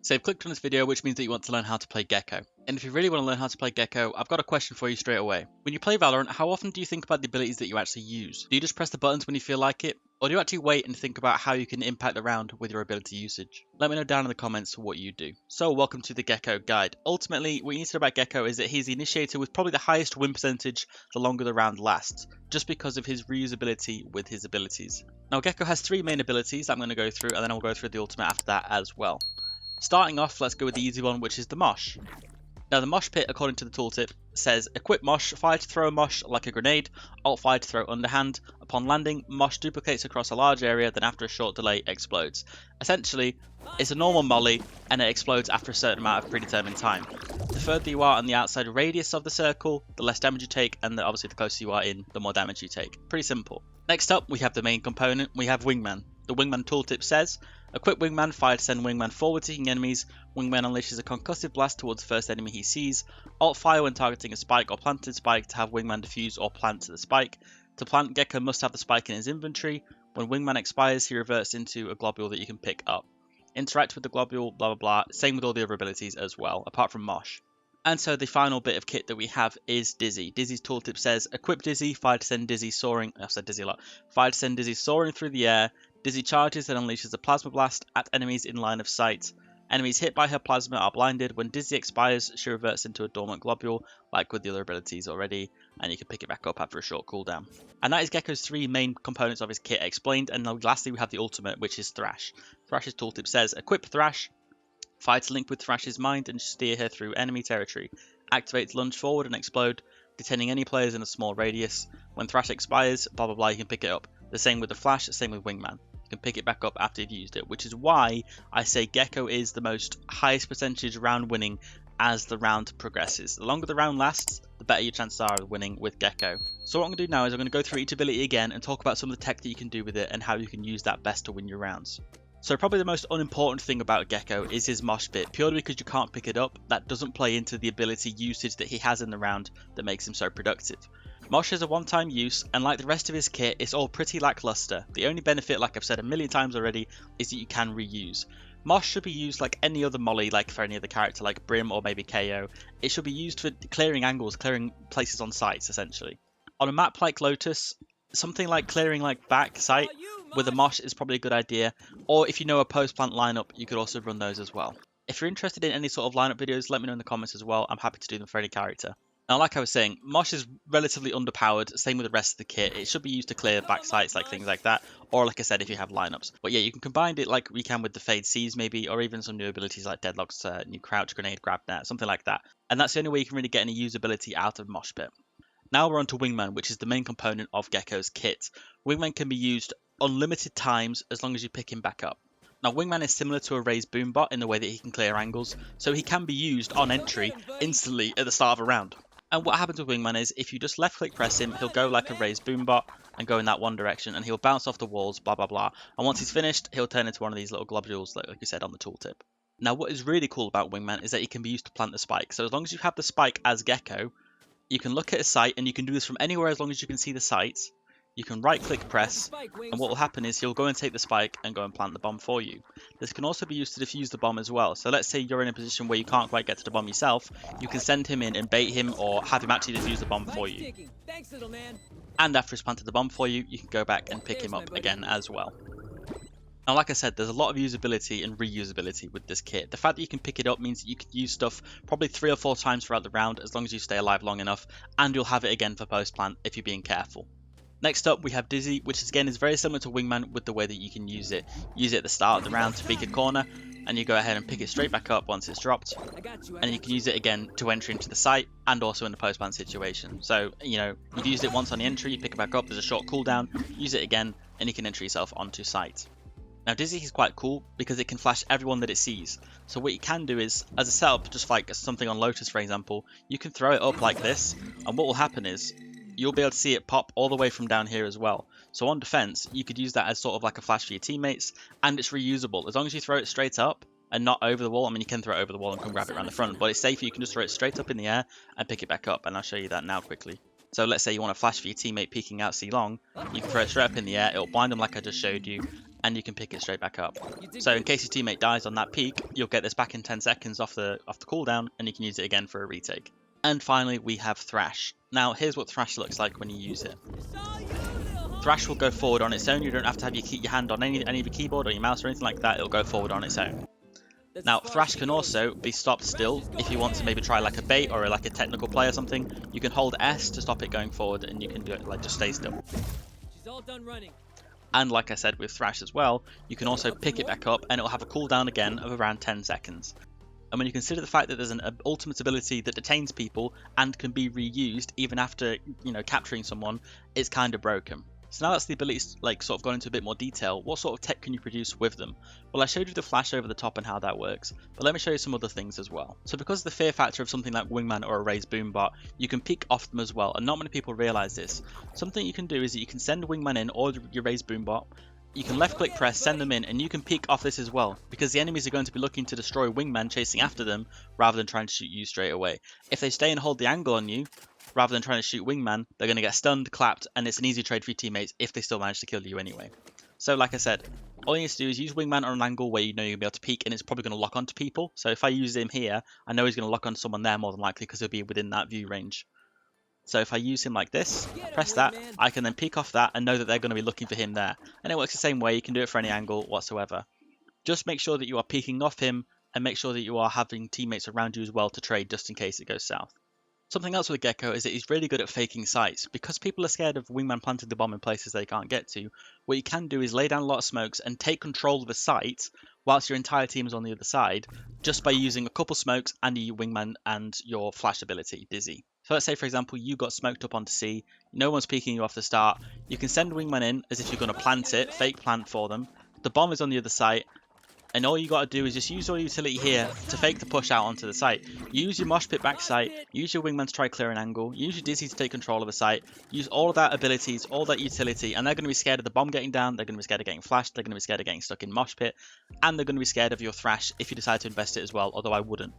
So you've clicked on this video, which means that you want to learn how to play Gekko. And if you really want to learn how to play Gekko, I've got a question for you straight away. When you play Valorant, how often do you think about the abilities that you actually use? Do you just press the buttons when you feel like it? Or do you actually wait and think about how you can impact the round with your ability usage? Let me know down in the comments what you do. So welcome to the Gekko guide. Ultimately, what you need to know about Gekko is that he's the initiator with probably the highest win percentage the longer the round lasts, just because of his reusability with his abilities. Now Gekko has three main abilities that I'm going to go through, and then I'll go through the ultimate after that as well. Starting off, let's go with the easy one, which is the Mosh. Now the Mosh Pit, according to the tooltip, says equip Mosh, fire to throw a Mosh like a grenade, alt fire to throw underhand. Upon landing, Mosh duplicates across a large area, then after a short delay explodes. Essentially, it's a normal molly and it explodes after a certain amount of predetermined time. The further you are on the outside radius of the circle, the less damage you take, and obviously the closer you are in, the more damage you take. Pretty simple. Next up, we have the main component, we have Wingman. The Wingman tooltip says, equip Wingman, fire to send Wingman forward seeking enemies. Wingman unleashes a concussive blast towards the first enemy he sees. Alt fire when targeting a spike or planted spike to have Wingman defuse or plant to the spike. To plant, Gekko must have the spike in his inventory. When Wingman expires, he reverts into a globule that you can pick up. Interact with the globule, blah blah blah. Same with all the other abilities as well, apart from Mosh. And so the final bit of kit that we have is Dizzy. Dizzy's tooltip says, equip Dizzy, fire to send Dizzy soaring, I've said Dizzy a lot, fire to send Dizzy soaring through the air. Dizzy charges and unleashes a plasma blast at enemies in line of sight. Enemies hit by her plasma are blinded. When Dizzy expires, she reverts into a dormant globule, like with the other abilities already, and you can pick it back up after a short cooldown. And that is Gekko's three main components of his kit explained, and lastly we have the ultimate, which is Thrash. Thrash's tooltip says, equip Thrash, fire to link with Thrash's mind and steer her through enemy territory. Activate lunge forward and explode, detaining any players in a small radius. When Thrash expires, blah blah blah, you can pick it up. The same with the Flash, same with Wingman. You can pick it back up after you've used it, which is why I say Gekko is the most highest percentage round winning as the round progresses. The longer the round lasts, the better your chances are of winning with Gekko. So what I'm going to do now is I'm going to go through each ability again and talk about some of the tech that you can do with it and how you can use that best to win your rounds. So probably the most unimportant thing about Gekko is his Mosh Pit, purely because you can't pick it up. That doesn't play into the ability usage that he has in the round that makes him so productive. Mosh is a one-time use, and like the rest of his kit, it's all pretty lackluster. The only benefit, like I've said a million times already, is that you can reuse. Mosh should be used like any other molly, like for any other character, like Brim or maybe KO. It should be used for clearing angles, clearing places on sites, essentially. On a map like Lotus, something like clearing like back site with a Mosh is probably a good idea, or if you know a post-plant lineup, you could also run those as well. If you're interested in any sort of lineup videos, let me know in the comments as well. I'm happy to do them for any character. Now, like I was saying, Mosh is relatively underpowered, same with the rest of the kit. It should be used to clear back sites, like things like that, or like I said, if you have lineups. But yeah, you can combine it like we can with the Fade Seas maybe, or even some new abilities like Deadlock's new Crouch, Grenade, Grab Net, something like that. And that's the only way you can really get any usability out of Mosh Pit. Now we're on to Wingman, which is the main component of Gekko's kit. Wingman can be used unlimited times as long as you pick him back up. Now Wingman is similar to a raised boombot in the way that he can clear angles, so he can be used on entry instantly at the start of a round. And what happens with Wingman is if you just left click press him, he'll go like a raised boombot and go in that one direction, and he'll bounce off the walls, blah blah blah. And once he's finished, he'll turn into one of these little globules like you said on the tooltip. Now what is really cool about Wingman is that he can be used to plant the spike. So as long as you have the spike as Gekko, you can look at a site, and you can do this from anywhere as long as you can see the site. You can right click press, and what will happen is he'll go and take the spike and go and plant the bomb for you. This can also be used to defuse the bomb as well. So let's say you're in a position where you can't quite get to the bomb yourself, you can send him in and bait him or have him actually defuse the bomb for you. And after he's planted the bomb for you, you can go back and pick him up again as well. Now, like I said, there's a lot of usability and reusability with this kit. The fact that you can pick it up means that you can use stuff probably 3 or 4 times throughout the round as long as you stay alive long enough, and you'll have it again for post-plant if you're being careful. Next up, we have Dizzy, which again is very similar to Wingman with the way that you can use it. Use it at the start of the round to peek a corner, and you go ahead and pick it straight back up once it's dropped. And you can use it again to enter into the site and also in the post-plant situation. So, you know, you've used it once on the entry, you pick it back up, there's a short cooldown, use it again, and you can enter yourself onto site. Now Dizzy is quite cool because it can flash everyone that it sees. So what you can do is, as a setup, just like something on Lotus for example, you can throw it up like this, and what will happen is, you'll be able to see it pop all the way from down here as well. So on defense, you could use that as sort of like a flash for your teammates, and it's reusable. As long as you throw it straight up and not over the wall. I mean, you can throw it over the wall and come grab it around the front, but it's safer. You can just throw it straight up in the air and pick it back up, and I'll show you that now quickly. So let's say you want to flash for your teammate peeking out C long, you can throw it straight up in the air, it'll blind them like I just showed you, and you can pick it straight back up. So in case your teammate dies on that peak, you'll get this back in 10 seconds off the cooldown, and you can use it again for a retake. And finally, we have Thrash. Now, here's what Thrash looks like when you use it. Thrash will go forward on its own. You don't have to have your hand on any of your keyboard or your mouse or anything like that. It'll go forward on its own. Now, Thrash can also be stopped still if you want to maybe try like a bait or like a technical play or something. You can hold S to stop it going forward, and you can do it like just stay still. She's all done running. And like I said with Thrash as well, you can also pick it back up and it'll have a cooldown again of around 10 seconds. And when you consider the fact that there's an ultimate ability that detains people and can be reused even after, capturing someone, it's kind of broken. So now that's the abilities sort of gone into a bit more detail. What sort of tech can you produce with them? Well, I showed you the flash over the top and how that works, but let me show you some other things as well. So because of the fear factor of something like Wingman or a raised boombot, you can peek off them as well, and not many people realize this. Something you can do is that you can send Wingman in or your raised boombot. You can left click press, send them in, and you can peek off this as well, because the enemies are going to be looking to destroy Wingman chasing after them rather than trying to shoot you straight away. If they stay and hold the angle on you, rather than trying to shoot Wingman, they're going to get stunned, clapped, and it's an easy trade for your teammates if they still manage to kill you anyway. So like I said, all you need to do is use Wingman on an angle where you know you're going to be able to peek, and it's probably going to lock onto people. So if I use him here, I know he's going to lock on someone there more than likely because he'll be within that view range. So if I use him like this, press that, I can then peek off that and know that they're going to be looking for him there. And it works the same way. You can do it for any angle whatsoever. Just make sure that you are peeking off him and make sure that you are having teammates around you as well to trade just in case it goes south. Something else with Gekko is that he's really good at faking sites. Because people are scared of Wingman planting the bomb in places they can't get to, what you can do is lay down a lot of smokes and take control of a site whilst your entire team is on the other side, just by using a couple smokes and your Wingman and your flash ability, Dizzy. So let's say, for example, you got smoked up onto C, no one's peeking you off the start, you can send Wingman in as if you're going to plant it, fake plant for them, the bomb is on the other site, and all you got to do is just use your utility here to fake the push out onto the site. Use your Mosh Pit back site, use your Wingman to try clear an angle, use your Dizzy to take control of a site, use all of that abilities, all that utility, and they're going to be scared of the bomb getting down, they're going to be scared of getting flashed, they're going to be scared of getting stuck in Mosh Pit, and they're going to be scared of your Thrash if you decide to invest it as well, although I wouldn't.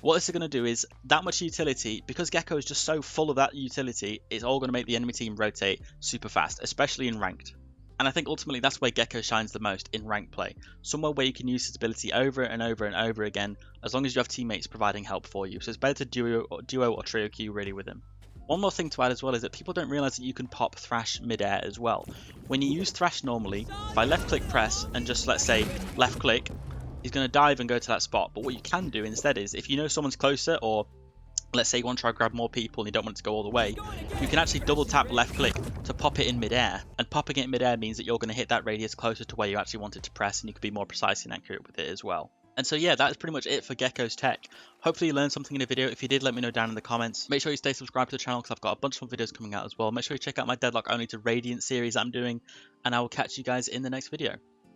What this is going to do is, that much utility, because Gekko is just so full of that utility, it's all going to make the enemy team rotate super fast, especially in ranked. And I think ultimately that's where Gekko shines the most, in ranked play. Somewhere where you can use his ability over and over and over again, as long as you have teammates providing help for you. So it's better to duo or trio queue really with him. One more thing to add as well is that people don't realise that you can pop Thrash mid-air as well. When you use Thrash normally, if I left click press and just let's say left click, he's going to dive and go to that spot. But what you can do instead is, if you know someone's closer, or let's say you want to try to grab more people and you don't want it to go all the way, you can actually double tap left click to pop it in mid-air. And popping it in mid-air means that you're going to hit that radius closer to where you actually want it to press, and you can be more precise and accurate with it as well. And so yeah, that is pretty much it for Gekko's tech. Hopefully you learned something in the video. If you did, let me know down in the comments. Make sure you stay subscribed to the channel because I've got a bunch of videos coming out as well. Make sure you check out my Deadlock Only to Radiant series I'm doing, and I will catch you guys in the next video.